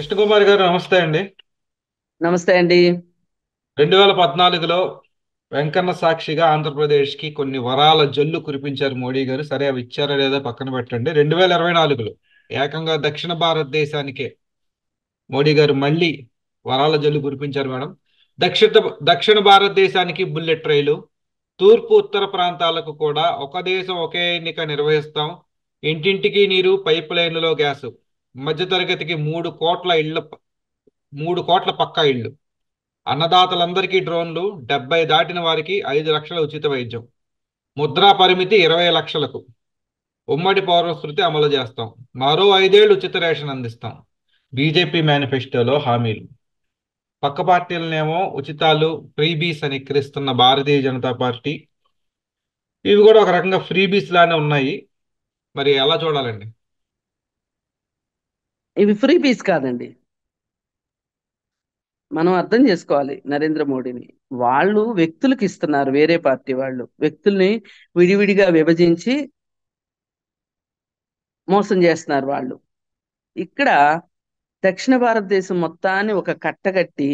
కృష్ణకుమారి గారు నమస్తే అండి. నమస్తే అండి. 2014లో వెంకన్న సాక్షిగా ఆంధ్రప్రదేశ్కి కొన్ని వరాల జల్లు కురిపించారు మోడీ గారు. సరే అవి ఇచ్చారా లేదా పక్కన పెట్టండి. 2024లో ఏకంగా దక్షిణ భారతదేశానికే మోడీ గారు మళ్ళీ వరాల జల్లు కురిపించారు మేడం. దక్షిణ దక్షిణ భారతదేశానికి బుల్లెట్ రైలు, తూర్పు ఉత్తర ప్రాంతాలకు కూడా ఒక దేశం ఒకే ఎన్నిక నిర్వహిస్తాం. ఇంటింటికి నీరు, పైప్ లైన్లో గ్యాసు, మధ్యతరగతికి 3 కోట్ల పక్కా ఇళ్ళు, అన్నదాతలందరికీ డ్రోన్లు, 70 దాటిన వారికి 5 లక్షల ఉచిత వైద్యం, ముద్రా పరిమితి 20 లక్షలకు, ఉమ్మడి పౌరస్మృతి అమలు చేస్తాం, మరో 5 ఏళ్లు ఉచిత రేషన్ అందిస్తాం. బీజేపీ మేనిఫెస్టోలో హామీలు. పక్క పార్టీలనేమో ఉచితాలు, ఫ్రీబీస్ అని ఎక్కిరిస్తున్న భారతీయ జనతా పార్టీ ఇవి కూడా ఒక రకంగా ఫ్రీబీస్ లానే ఉన్నాయి. మరి ఎలా చూడాలండి? ఇవి ఫ్రీ పీస్ కాదండి. మనం అర్థం చేసుకోవాలి నరేంద్ర మోడీని. వాళ్ళు వ్యక్తులకు ఇస్తున్నారు, వేరే పార్టీ వాళ్ళు వ్యక్తుల్ని విడివిడిగా విభజించి మోసం చేస్తున్నారు వాళ్ళు. ఇక్కడ దక్షిణ భారతదేశం మొత్తాన్ని ఒక కట్టకట్టి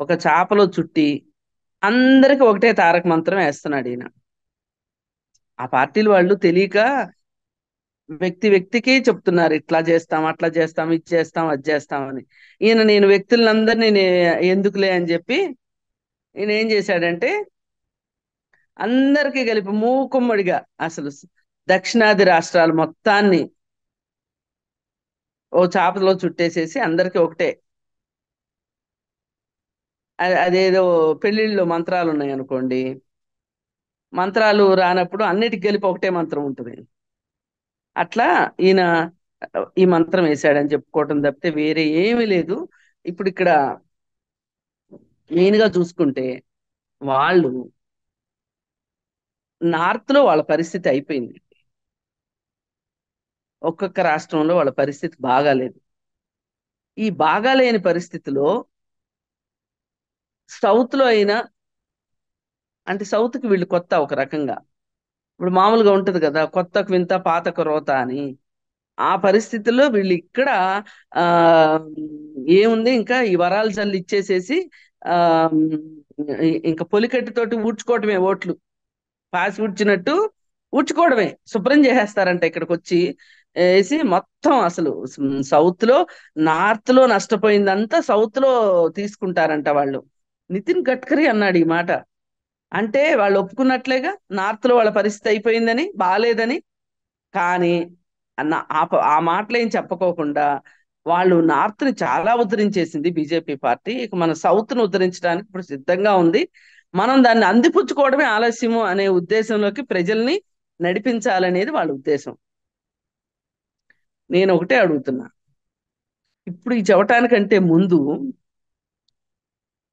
ఒక చాపలో చుట్టి అందరికి ఒకటే తారక మంత్రం వేస్తున్నాడు ఈయన. ఆ పార్టీలు వాళ్ళు తెలియక వ్యక్తి వ్యక్తికి చెప్తున్నారు, ఇట్లా చేస్తాం, అట్లా చేస్తాం, ఇది చేస్తాం, అది చేస్తాం అని. ఈయన నేను వ్యక్తులందరినీ ఎందుకులే అని చెప్పి ఈయన ఏం చేశాడంటే అందరికీ కలిపి మూకుమ్మడిగా అసలు దక్షిణాది రాష్ట్రాలు మొత్తాన్ని ఓ చాపలో చుట్టేసేసి అందరికీ ఒకటే. అదేదో పెళ్లిళ్ళలో మంత్రాలు ఉన్నాయి అనుకోండి, మంత్రాలు రానప్పుడు అన్నిటికి కలిపి ఒకటే మంత్రం ఉంటుంది. అట్లా ఈయన ఈ మంత్రం వేశాడని చెప్పుకోవటం తప్పితే వేరే ఏమీ లేదు. ఇప్పుడు ఇక్కడ మెయిన్ గా చూసుకుంటే వాళ్ళు నార్త్ లో వాళ్ళ పరిస్థితి అయిపోయింది. ఒక్కొక్క రాష్ట్రంలో వాళ్ళ పరిస్థితి బాగాలేదు. ఈ బాగాలేని పరిస్థితిలో సౌత్ లో అయినా, అంటే సౌత్ కి వీళ్ళు కొత్త ఒక రకంగా. ఇప్పుడు మామూలుగా ఉంటది కదా, కొత్తకు వింత పాతకు రోత అని. ఆ పరిస్థితుల్లో వీళ్ళు ఇక్కడ ఆ ఏముంది, ఇంకా ఈ వరాలు చల్లి ఇచ్చేసేసి ఆ ఇంకా పొలికట్టితోటి ఊడ్చుకోవటమే ఓట్లు. పాసి ఊడ్చినట్టు ఊడ్చుకోవడమే, శుభ్రం చేసేస్తారంట ఇక్కడికి వచ్చి వేసి మొత్తం. అసలు సౌత్ లో, నార్త్ లో నష్టపోయిందంతా సౌత్ లో తీసుకుంటారంట వాళ్ళు. నితిన్ గడ్కరీ అన్నాడు ఈ మాట. అంటే వాళ్ళు ఒప్పుకున్నట్లేగా నార్త్ లో వాళ్ళ పరిస్థితి అయిపోయిందని, బాగాలేదని. కానీ ఆ మాటలు ఏం చెప్పుకోకుండా వాళ్ళు నార్త్ ని చాలా ఉద్ధరించేసింది బీజేపీ పార్టీ. ఇక మన సౌత్ ను ఉద్ధరించడానికి ఇప్పుడు సిద్ధంగా ఉంది. మనం దాన్ని అందిపుచ్చుకోవడమే ఆలస్యము అనే ఉద్దేశంలోకి ప్రజల్ని నడిపించాలనేది వాళ్ళ ఉద్దేశం. నేను ఒకటే అడుగుతున్నా, ఇప్పుడు ఈ చెప్పటానికంటే ముందు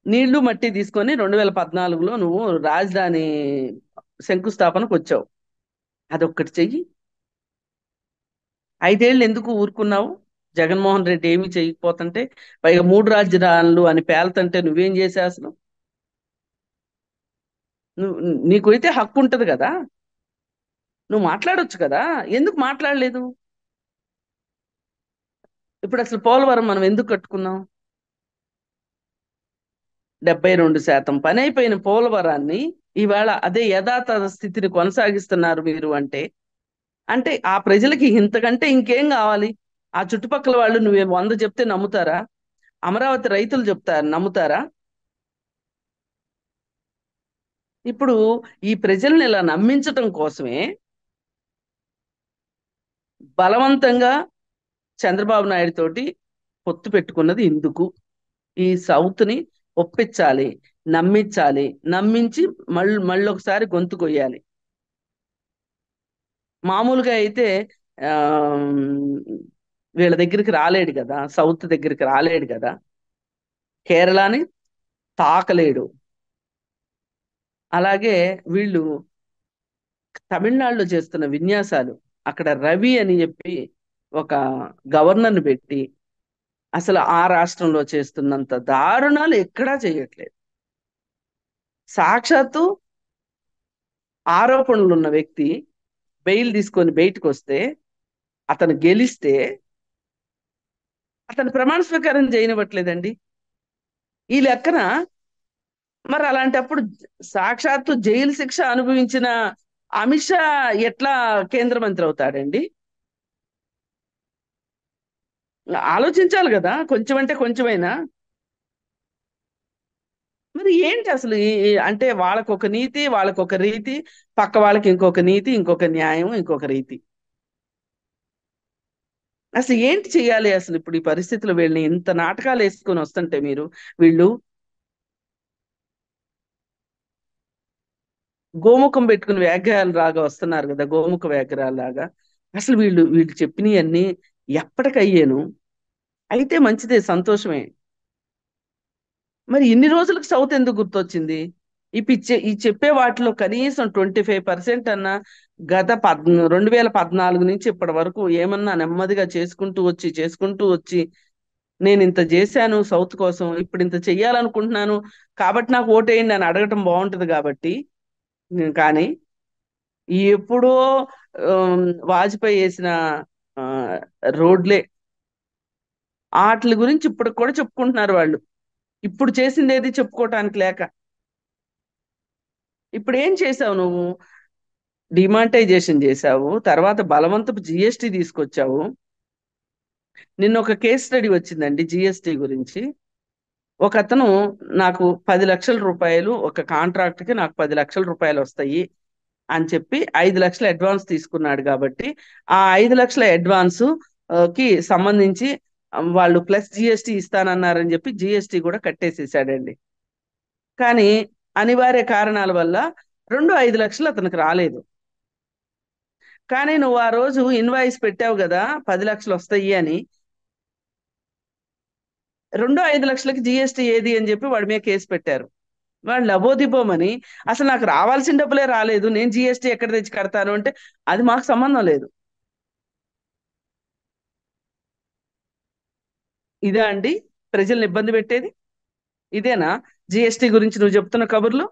నీళ్లు మట్టి తీసుకొని 2014లో నువ్వు రాజధాని శంకుస్థాపనకు వచ్చావు. అదొక్కటి చెయ్యి. 5 ఏళ్ళు ఎందుకు ఊరుకున్నావు? జగన్మోహన్ రెడ్డి ఏమీ చేయకపోతుంటే, పైగా 3 రాజధానులు అని పేల్తంటే నువ్వేం చేసావు అసలు? నువ్వు, నీకైతే హక్కు ఉంటది కదా, నువ్వు మాట్లాడొచ్చు కదా, ఎందుకు మాట్లాడలేదు? ఇప్పుడు అసలు పోలవరం మనం ఎందుకు కట్టుకున్నాం? 72% పని అయిపోయిన పోలవరాన్ని ఇవాళ అదే యథాతథ స్థితిని కొనసాగిస్తున్నారు మీరు అంటే, అంటే ఆ ప్రజలకి ఇంతకంటే ఇంకేం కావాలి? ఆ చుట్టుపక్కల వాళ్ళు నువ్వే 100 చెప్తే నమ్ముతారా? అమరావతి రైతులు చెప్తారు, నమ్ముతారా? ఇప్పుడు ఈ ప్రజల్ని ఇలా నమ్మించటం కోసమే బలవంతంగా చంద్రబాబు నాయుడు తోటి పొత్తు పెట్టుకున్నది. ఇందుకు ఈ సౌత్ ని ఒప్పించాలి, నమ్మించాలి, నమ్మించి మళ్ళీ ఒకసారి గొంతు కొయ్యాలి. మామూలుగా అయితే ఆ వీళ్ళ దగ్గరికి రాలేడు కదా, సౌత్ దగ్గరికి రాలేడు కదా, కేరళని తాకలేడు. అలాగే వీళ్ళు తమిళనాడులో చేస్తున్న విన్యాసాలు, అక్కడ రవి అని చెప్పి ఒక గవర్నర్ని పెట్టి అసలు ఆ రాష్ట్రంలో చేస్తున్నంత దారుణాలు ఎక్కడా చేయట్లేదు. సాక్షాత్తు ఆరోపణలు ఉన్న వ్యక్తి బెయిల్ తీసుకొని బయటకు వస్తే, అతను గెలిస్తే అతను ప్రమాణ స్వీకారం చేయనివ్వట్లేదండి. ఈ లెక్కన మరి అలాంటప్పుడు సాక్షాత్తు జైలు శిక్ష అనుభవించిన అమిత్ షా ఎట్లా కేంద్ర మంత్రి అవుతాడండి? ఆలోచించాలి కదా, కొంచెం అంటే కొంచెమైనా. మరి ఏంటి అసలు అంటే వాళ్ళకు ఒక నీతి, వాళ్ళకు ఒక రీతి, పక్క వాళ్ళకి ఇంకొక నీతి, ఇంకొక న్యాయం, ఇంకొక రీతి. అసలు ఏంటి చెయ్యాలి అసలు ఇప్పుడు ఈ పరిస్థితుల్లో? వీళ్ళని ఇంత నాటకాలు వేసుకొని వస్తుంటే మీరు, వీళ్ళు గోముఖం పెట్టుకుని వ్యాఘ్రాలు లాగా వస్తున్నారు కదా, గోముఖ వ్యాఘ్రాలు లాగా. అసలు వీళ్ళు చెప్పినవన్నీ ఎప్పటికయ్యేను? అయితే మంచిదే, సంతోషమే. మరి ఇన్ని రోజులకు సౌత్ ఎందుకు గుర్తొచ్చింది? ఈ చెప్పే వాటిలో కనీసం 25% అన్నా గత 2014 నుంచి ఇప్పటి వరకు ఏమన్నా నెమ్మదిగా చేసుకుంటూ వచ్చి నేను ఇంత చేశాను సౌత్ కోసం, ఇప్పుడు ఇంత చెయ్యాలనుకుంటున్నాను కాబట్టి నాకు ఓటేయండి అని అడగటం బాగుంటది కాబట్టి. కానీ ఈ ఎప్పుడో వాజ్పేయి వేసిన ఆ, రోడ్లే, వాటి గురించి ఇప్పుడు కూడా చెప్పుకుంటున్నారు వాళ్ళు. ఇప్పుడు చేసింది ఏది చెప్పుకోవటానికి లేక. ఇప్పుడు ఏం చేసావు నువ్వు? డిమానిటైజేషన్ చేశావు, తర్వాత బలవంతపు జిఎస్టి తీసుకొచ్చావు. నిన్న ఒక కేస్ స్టడీ వచ్చిందండి జిఎస్టి గురించి. ఒక అతను నాకు 10 లక్షల రూపాయలు, ఒక కాంట్రాక్ట్ కి నాకు 10 లక్షల రూపాయలు వస్తాయి అని చెప్పి 5 లక్షల అడ్వాన్స్ తీసుకున్నాడు. కాబట్టి ఆ 5 లక్షల అడ్వాన్స్ కి సంబంధించి వాళ్ళు ప్లస్ జిఎస్టి ఇస్తానన్నారని చెప్పి జిఎస్టి కూడా కట్టేసేసాడండి. కానీ అనివార్య కారణాల వల్ల 5 లక్షలు అతనికి రాలేదు. కానీ నువ్వు ఆ రోజు ఇన్వాయిస్ పెట్టావు కదా 10 లక్షలు వస్తాయి అని. 5 లక్షలకి జిఎస్టి ఏది అని చెప్పి వాడి మీద కేసు పెట్టారు. వాళ్ళు లబోదిబోమని, అసలు నాకు రావాల్సిన డబ్బులే రాలేదు, నేను జిఎస్టి ఎక్కడ తెచ్చి కడతాను అంటే అది మాకు సంబంధం లేదు. ఇదా అండి ప్రజల్ని ఇబ్బంది పెట్టేది? ఇదేనా జిఎస్టి గురించి నువ్వు చెప్తున్న కబుర్లు?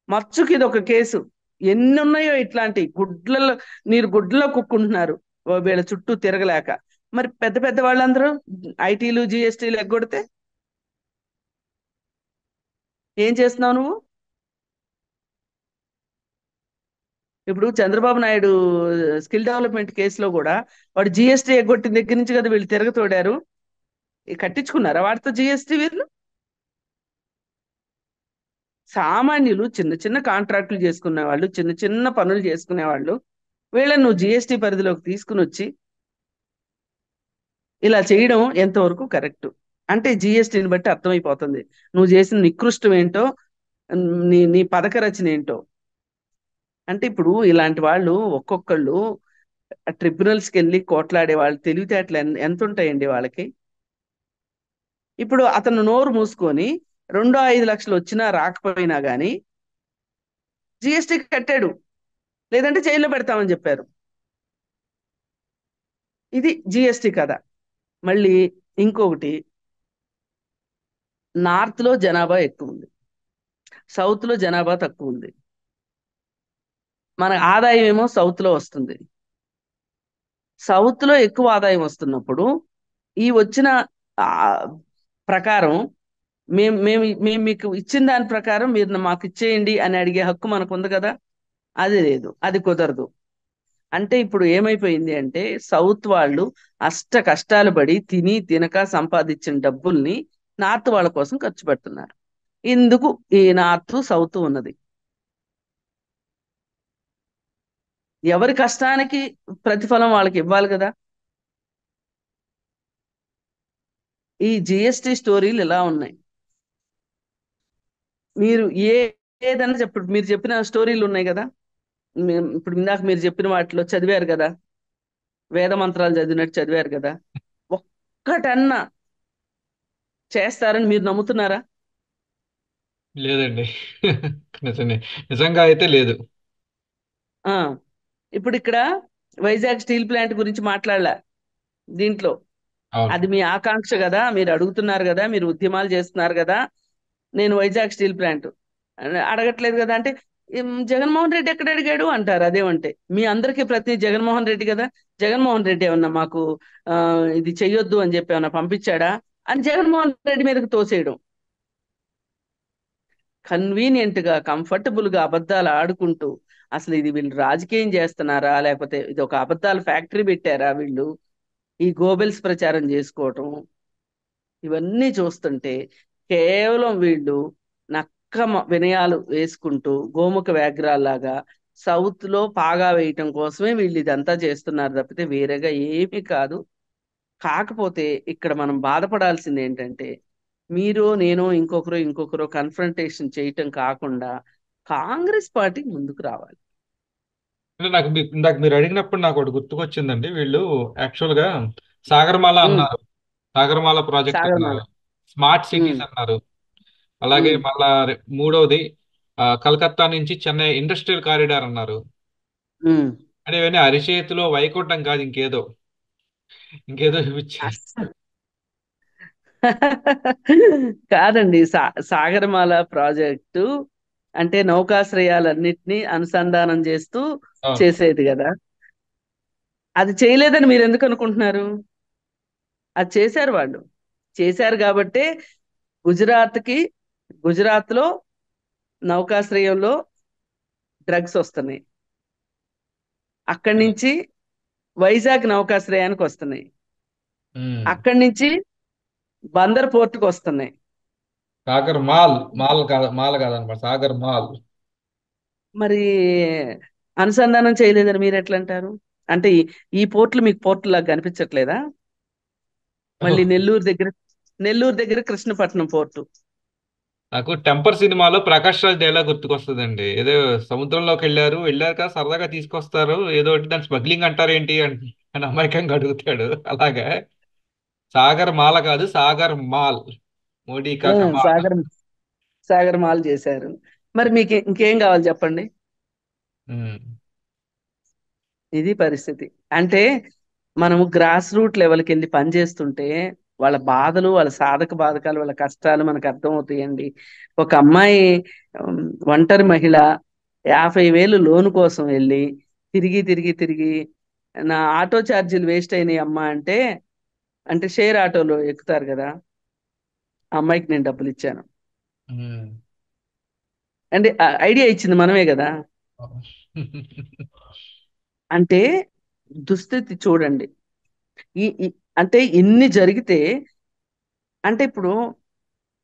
మచ్చుకి ఇది ఒక కేసు. ఎన్ని ఉన్నాయో ఇట్లాంటి గుడ్లలో, మీరు గుడ్లలో కుక్కుంటున్నారు వీళ్ళ చుట్టూ తిరగలేక. మరి పెద్ద పెద్ద వాళ్ళందరూ ఐటీలు జిఎస్టీలు ఎగ్గొడితే ఏం చేస్తున్నావు నువ్వు? ఇప్పుడు చంద్రబాబు నాయుడు స్కిల్ డెవలప్మెంట్ కేసులో కూడా వాడు జిఎస్టీ ఎగ్గొట్టిన దగ్గర నుంచి కదా వీళ్ళు తిరగతోడారు. కట్టించుకున్నారా వాడితో జిఎస్టీ వీళ్ళు? సామాన్యులు చిన్న చిన్న కాంట్రాక్టులు చేసుకునే వాళ్ళు, చిన్న చిన్న పనులు చేసుకునే వాళ్ళు, వీళ్ళని నువ్వు జిఎస్టీ పరిధిలోకి తీసుకుని వచ్చి ఇలా చేయడం ఎంతవరకు కరెక్ట్? అంటే జిఎస్టీని బట్టి అర్థమైపోతుంది నువ్వు చేసిన నికృష్టం ఏంటో, నీ నీ పథక రచన ఏంటో. అంటే ఇప్పుడు ఇలాంటి వాళ్ళు ఒక్కొక్కళ్ళు ట్రిబ్యునల్స్కి వెళ్ళి కోట్లాడే వాళ్ళు తెలివితేటలు ఎంత ఉంటాయండి వాళ్ళకి? ఇప్పుడు అతను నోరు మూసుకొని 5 లక్షలు వచ్చినా రాకపోయినా గానీ జిఎస్టీ కట్టాడు, లేదంటే జైల్లో పెడతామని చెప్పారు. ఇది జిఎస్టీ కదా. మళ్ళీ ఇంకొకటి, నార్త్ లో జనాభా ఎక్కువ ఉంది, సౌత్ లో జనాభా తక్కువ ఉంది. మన ఆదాయం ఏమో సౌత్ లో వస్తుంది. సౌత్ లో ఎక్కువ ఆదాయం వస్తున్నప్పుడు ఈ వచ్చిన ఆ, ప్రకారం మేము మీకు ఇచ్చిన దాని ప్రకారం మీరు మాకు ఇచ్చేయండి అని అడిగే హక్కు మనకు ఉంది కదా. అది లేదు, అది కుదరదు. అంటే ఇప్పుడు ఏమైపోయింది అంటే సౌత్ వాళ్ళు అష్ట కష్టాలు పడి తిని తినక సంపాదించిన డబ్బుల్ని నార్త్ వాళ్ళ కోసం ఖర్చు పెడుతున్నారు. ఇందుకు ఈ నార్త్ సౌత్ ఉన్నది. ఎవరి కష్టానికి ప్రతిఫలం వాళ్ళకి ఇవ్వాలి కదా. ఈ జిఎస్టి స్టోరీలు ఇలా ఉన్నాయి. మీరు ఏదైనా చెప్పండి, మీరు చెప్పిన స్టోరీలు ఉన్నాయి కదా. ఇప్పుడు ఇందాక మీరు చెప్పిన వాటిలో చదివారు కదా, వేద మంత్రాలు చదివినట్టు చదివారు కదా. ఒక్కటన్నా చేస్తారని మీరు నమ్ముతున్నారా? లేదండి. నిజమే. నిజంగా అయితే లేదు. ఆ ఇప్పుడు ఇక్కడ వైజాగ్ స్టీల్ ప్లాంట్ గురించి మాట్లాడలే దీంట్లో. అవును. అది మీ ఆకాంక్ష కదా, మీరు అడుగుతున్నారు కదా, మీరు ఉద్యమాలు చేస్తున్నారు కదా. నేను వైజాగ్ స్టీల్ ప్లాంట్ అడగట్లేదు కదా అంటే జగన్మోహన్ రెడ్డి ఎక్కడ అడిగాడు అంటారు. అదేమంటే మీ అందరికీ ప్రతి జగన్మోహన్ రెడ్డి కదా. జగన్మోహన్ రెడ్డి ఏమన్నా మాకు ఆ, ఇది చెయ్యొద్దు అని చెప్పి ఏమన్నా పంపించాడా అని జగన్మోహన్ రెడ్డి మీదకి తోసేయడం. కన్వీనియంట్ గా కంఫర్టబుల్ గా అబద్ధాలు ఆడుకుంటూ, అసలు ఇది వీళ్ళు రాజకీయం చేస్తున్నారా లేకపోతే ఇది ఒక అబద్ధాల ఫ్యాక్టరీ పెట్టారా వీళ్ళు, ఈ గోబెల్స్ ప్రచారం చేసుకోవటం, ఇవన్నీ చూస్తుంటే కేవలం వీళ్ళు నక్క వినయాలు వేసుకుంటూ గోముఖ వ్యాఘ్రాల్లాగా సౌత్ లో పాగా వేయటం కోసమే వీళ్ళు ఇదంతా చేస్తున్నారు తప్పితే వేరేగా ఏమీ కాదు. కాకపోతే ఇక్కడ మనం బాధపడాల్సింది ఏంటంటే మీరు నేను ఇంకొకరు కన్ఫరంటేషన్ చేయటం కాకుండా కాంగ్రెస్ పార్టీ ముందుకు రావాలి. అంటే నాకు ఇందాక మీరు అడిగినప్పుడు నాకు ఒకటి గుర్తుకొచ్చిందండి. వీళ్ళు యాక్చువల్ గా సాగరమాల ఉమ్, అన్నారు. సాగరమాల ప్రాజెక్ట్ సాగరమాల. అన్నారు. స్మార్ట్ ఉమ్, సిటీస్ అన్నారు. అలాగే ఉమ్, మళ్ళా మూడవది కలకత్తా నుంచి చెన్నై ఇండస్ట్రియల్ కారిడార్ అన్నారు. ఉమ్. అంటే ఇవన్నీ అరిచేతిలో వైకుంఠం కాదు, ఇంకేదో చూపించారు. అస్సలు కాదండి. సాగరమాల ప్రాజెక్టు అంటే నౌకాశ్రయాలన్నిటినీ అనుసంధానం చేస్తూ అవును. చేసేది కదా. అది చేయలేదని మీరు ఎందుకు అనుకుంటున్నారు? అది చేశారు వాళ్ళు. చేశారు కాబట్టే గుజరాత్కి గుజరాత్ లో నౌకాశ్రయంలో డ్రగ్స్ వస్తున్నాయి. అక్కడి అదే. నుంచి వైజాగ్ నౌకాశ్రయానికి వస్తున్నాయి. ఉమ్. అక్కడి నుంచి బందర్ పోర్టుకు వస్తున్నాయి. సాగర్ మాల్, మాల్ కాదు, మాల్ కాదనమాట, సాగర్ మాల్. మరి అనుసంధానం చేయలేదని మీరు ఎట్లా అంటారు? అంటే ఈ పోర్టులు మీకు పోర్టులాగా కనిపించట్లేదా? మళ్ళీ నెల్లూరు దగ్గర కృష్ణపట్నం పోర్టు. నాకు టెంపర్ సినిమాలో ప్రకాష్ రాజ్ డైలాగ్ గుర్తుకొస్తుందండి. ఏదో సముద్రంలోకి వెళ్ళారు కదా సరదాగా తీసుకొస్తారు ఏదో ఒకటి, దాని స్మగ్లింగ్ అంటారేంటి అని అమాయకంగా అడుగుతాడు. అలాగా సాగర్ మాల కాదు, సాగర్ మాల్. మోడీ కా కమాల్. సాగర్ సాగర్ మాల్ చేశారు. మరి మీకు ఇంకేం కావాలి చెప్పండి? ఉమ్. ఇది పరిస్థితి. అంటే మనము గ్రాస్ రూట్ లెవెల్కి వెళ్ళి పని చేస్తుంటే వాళ్ళ బాధలు, వాళ్ళ సాధక బాధకాలు, వాళ్ళ కష్టాలు మనకు అర్థమవుతాయండి. ఒక అమ్మాయి ఉమ్, ఒంటరి మహిళ 50,000 లోను కోసం వెళ్ళి తిరిగి తిరిగి తిరిగి నా ఆటో ఛార్జీలు వేస్ట్ అయినాయి అమ్మా అంటే, అంటే షేర్ ఆటోలో ఎక్కుతారు కదా, ఆ అమ్మాయికి నేను డబ్బులు ఇచ్చాను ఉమ్. అంటే ఐడియా ఇచ్చింది మనమే కదా. అంటే దుస్థితి చూడండి. అంటే ఇన్ని జరిగితే, అంటే ఇప్పుడు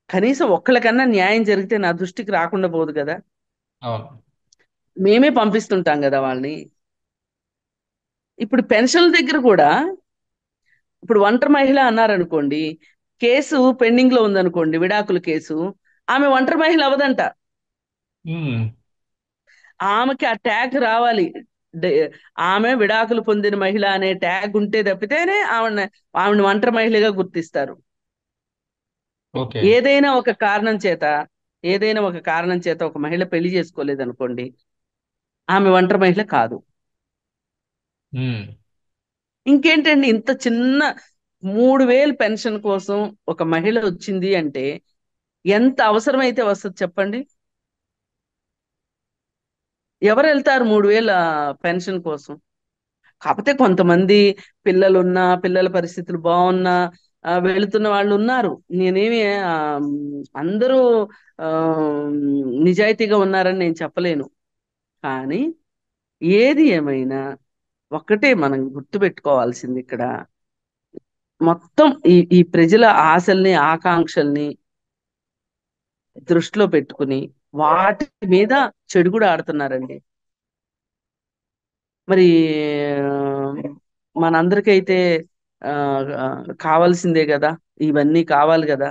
కనీసం ఒక్కళ్ళకన్నా న్యాయం జరిగితే నా దృష్టికి రాకుండా పోదు కదా. అవును. మేమే పంపిస్తుంటాం కదా వాళ్ళని. ఇప్పుడు పెన్షన్ల దగ్గర కూడా, ఇప్పుడు ఒంటరి మహిళ అన్నారనుకోండి, కేసు పెండింగ్ లో ఉందనుకోండి, విడాకుల కేసు, ఆమె ఒంటరి మహిళ అవదంట. ఉమ్. ఆమెకి ఆ ట్యాగ్ రావాలి. డే- ఆమె విడాకులు పొందిన మహిళ అనే ట్యాగ్ ఉంటే తప్పితేనే ఆవిడ ఒంటరి మహిళగా గుర్తిస్తారు. ఓకే. ఏదైనా ఒక కారణం చేత ఏదైనా ఒక కారణం చేత ఒక మహిళ పెళ్లి చేసుకోలేదనుకోండి, ఆమె ఒంటరి మహిళ కాదు. ఉమ్. ఇంకేంటండి, ఇంత చిన్న 3,000 పెన్షన్ కోసం ఒక మహిళ వచ్చింది అంటే ఎంత అవసరమైతే వస్తుంది చెప్పండి? ఎవరు వెళ్తారు 3,000 పెన్షన్ కోసం? కాకపోతే కొంతమంది పిల్లలున్నా, పిల్లల పరిస్థితులు బాగున్నా వెళుతున్న వాళ్ళు ఉన్నారు. నేనేమి అందరూ ఆ, నిజాయితీగా ఉన్నారని నేను చెప్పలేను. కానీ ఏది ఏమైనా ఒక్కటే మనం గుర్తుపెట్టుకోవాల్సింది ఇక్కడ, మొత్తం ఈ ప్రజల ఆశల్ని, ఆకాంక్షల్ని దృష్టిలో పెట్టుకుని వాటి మీద చెడు కూడా ఆడుతున్నారండి. మరి మనందరికైతే ఆ, ఆ, కావాల్సిందే కదా, ఇవన్నీ కావాలి కదా.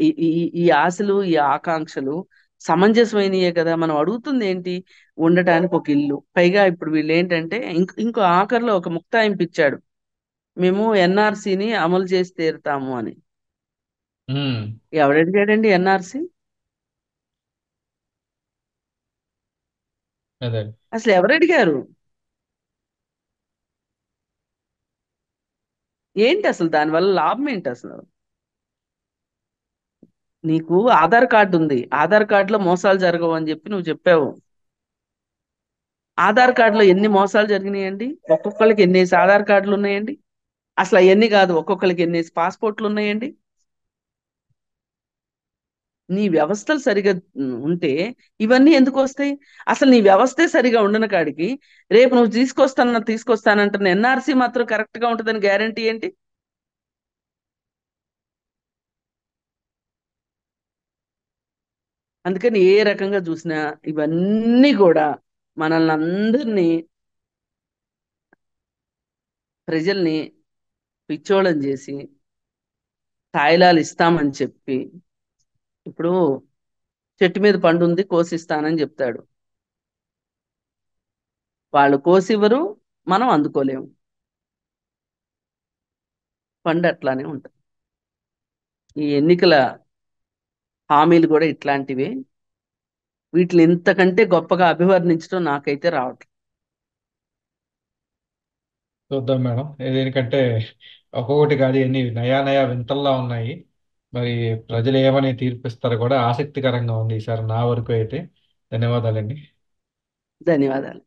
ఈ ఈ ఈ ఆశలు, ఈ ఆకాంక్షలు సమంజసమైనయే కదా. మనం అడుగుతుంది ఏంటి? ఉండటానికి ఒక ఇల్లు. పైగా ఇప్పుడు వీళ్ళు ఏంటంటే ఇంకో ఆఖరిలో ఒక ముక్తాయింపు ఇచ్చాడు, మేము ఎన్ఆర్సీని అమలు చేసి తీరుతాము అని. ఉమ్. ఎవడడిగాడండి ఎన్ఆర్సీ? అదే. అసలు ఎవరు అడిగారు? ఏంటి అసలు దానివల్ల లాభం ఏంటి అసలు? నీకు ఆధార్ కార్డు ఉంది, ఆధార్ కార్డులో మోసాలు జరగవు అని చెప్పి నువ్వు చెప్పావు. ఆధార్ కార్డులో ఎన్ని మోసాలు జరిగినాయండి? ఒక్కొక్కరికి ఎన్నేసి ఆధార్ కార్డులు ఉన్నాయండి? అసలు అవన్నీ కాదు, ఒక్కొక్కరికి ఎన్నేసి పాస్పోర్ట్లు ఉన్నాయండి? నీ వ్యవస్థలు సరిగా ఉంటే ఇవన్నీ ఎందుకు వస్తాయి? అసలు నీ వ్యవస్థే సరిగా ఉండని కాడికి రేపు నువ్వు తీసుకొస్తానంటున్న ఎన్ఆర్సీ మాత్రం కరెక్ట్ గా ఉంటుందని గ్యారంటీ ఏంటి? అందుకని ఏ రకంగా చూసినా ఇవన్నీ కూడా మనల్ని అందరినీ, ప్రజల్ని పిచ్చోళం చేసి తాయిలాలు ఇస్తామని చెప్పి, ఇప్పుడు చెట్టు మీద పండు ఉంది కోసిస్తానని చెప్తాడు, వాళ్ళు కోసివ్వరు, మనం అందుకోలేము. పండు అట్లానే ఉంటుంది. ఈ ఎన్నికల హామీలు కూడా ఇట్లాంటివే. వీటిని ఇంతకంటే గొప్పగా అభివర్ణించడం నాకైతే రావట్లేదు. చూద్దాం మేడం. దేనికంటే ఒక్కొక్కటి కాదు, ఎన్ని నయా నయా వింతల్లా ఉన్నాయి. మరి ప్రజలు ఏమని తీర్పిస్తారో కూడా ఆసక్తికరంగా ఉంది ఈసారి నా వరకు అయితే. ధన్యవాదాలండి. ధన్యవాదాలు.